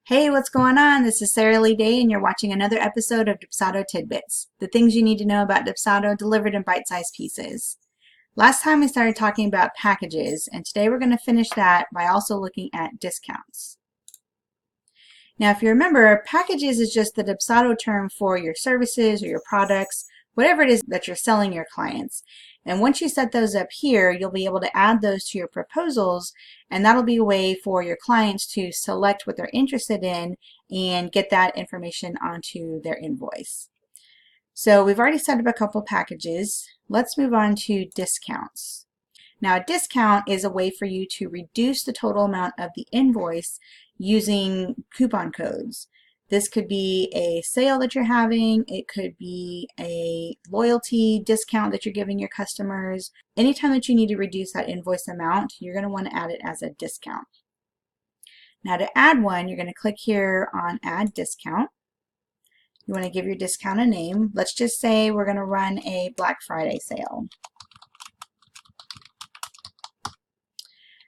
Hey, what's going on? This is Sarah Lee Day, and you're watching another episode of Dubsado Tidbits, the things you need to know about Dubsado delivered in bite-sized pieces. Last time we started talking about packages, and today we're going to finish that by also looking at discounts. Now, if you remember, packages is just the Dubsado term for your services or your products, whatever it is that you're selling your clients. And once you set those up here, you'll be able to add those to your proposals, and that'll be a way for your clients to select what they're interested in and get that information onto their invoice. So we've already set up a couple packages. Let's move on to discounts. Now, a discount is a way for you to reduce the total amount of the invoice using coupon codes. This could be a sale that you're having, it could be a loyalty discount that you're giving your customers. Anytime that you need to reduce that invoice amount, you're going to want to add it as a discount. Now to add one, you're going to click here on Add Discount. You want to give your discount a name. Let's just say we're going to run a Black Friday sale.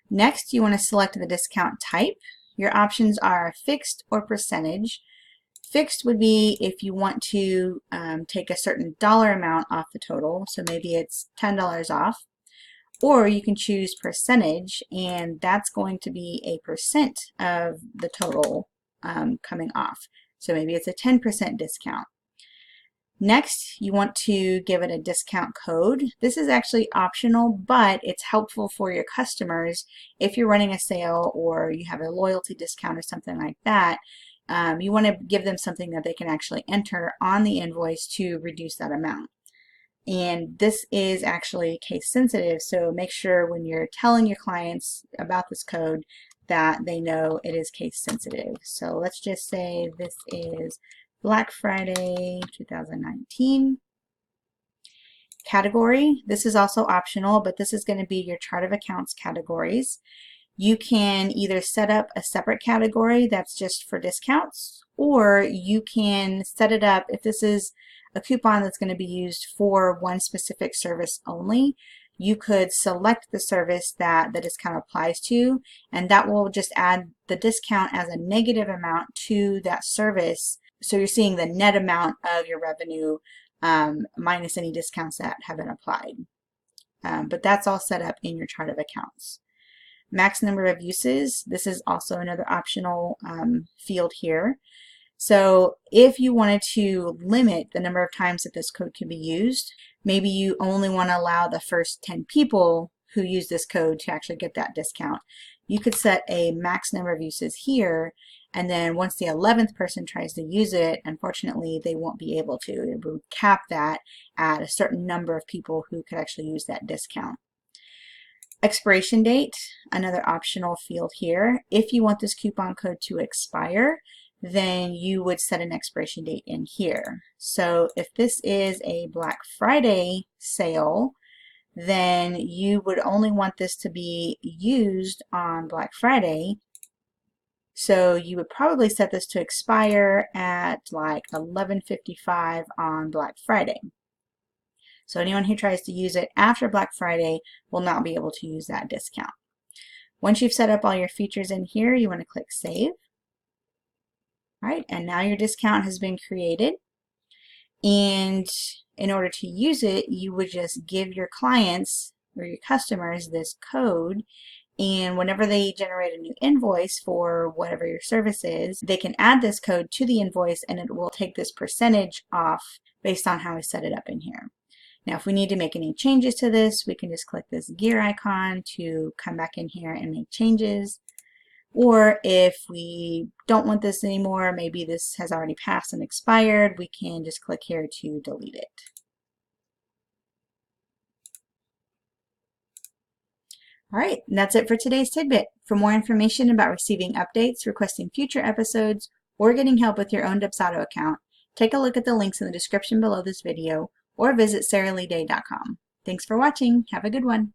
Next, you want to select the discount type. Your options are fixed or percentage. Fixed would be if you want to take a certain dollar amount off the total, so maybe it's $10 off. Or you can choose percentage, and that's going to be a percent of the total coming off. So maybe it's a 10% discount. Next, you want to give it a discount code. This is actually optional, but it's helpful for your customers if you're running a sale or you have a loyalty discount or something like that. You want to give them something that they can actually enter on the invoice to reduce that amount. And this is actually case sensitive, so make sure when you're telling your clients about this code that they know it is case sensitive. So let's just say this is Black Friday 2019. Category, this is also optional, but this is going to be your chart of accounts categories. You can either set up a separate category that's just for discounts, or you can set it up if this is a coupon that's going to be used for one specific service only. You could select the service that the discount applies to, and that will just add the discount as a negative amount to that service. So you're seeing the net amount of your revenue minus any discounts that have been applied. But that's all set up in your chart of accounts. Max number of uses, this is also another optional field here. So if you wanted to limit the number of times that this code can be used, maybe you only want to allow the first 10 people who use this code to actually get that discount. You could set a max number of uses here, and then once the 11th person tries to use it, unfortunately they won't be able to. It would cap that at a certain number of people who could actually use that discount. Expiration date, another optional field here. If you want this coupon code to expire, then you would set an expiration date in here. So if this is a Black Friday sale, then you would only want this to be used on Black Friday. So you would probably set this to expire at like 11:55 on Black Friday. So anyone who tries to use it after Black Friday will not be able to use that discount. Once you've set up all your features in here, you want to click Save. All right, and now your discount has been created. And in order to use it, you would just give your clients or your customers this code, and whenever they generate a new invoice for whatever your service is, they can add this code to the invoice and it will take this percentage off based on how we set it up in here. Now, if we need to make any changes to this, we can just click this gear icon to come back in here and make changes. Or if we don't want this anymore, maybe this has already passed and expired, we can just click here to delete it. All right, and that's it for today's tidbit. For more information about receiving updates, requesting future episodes, or getting help with your own Dubsado account, take a look at the links in the description below this video or visit sarahleeday.com. Thanks for watching. Have a good one.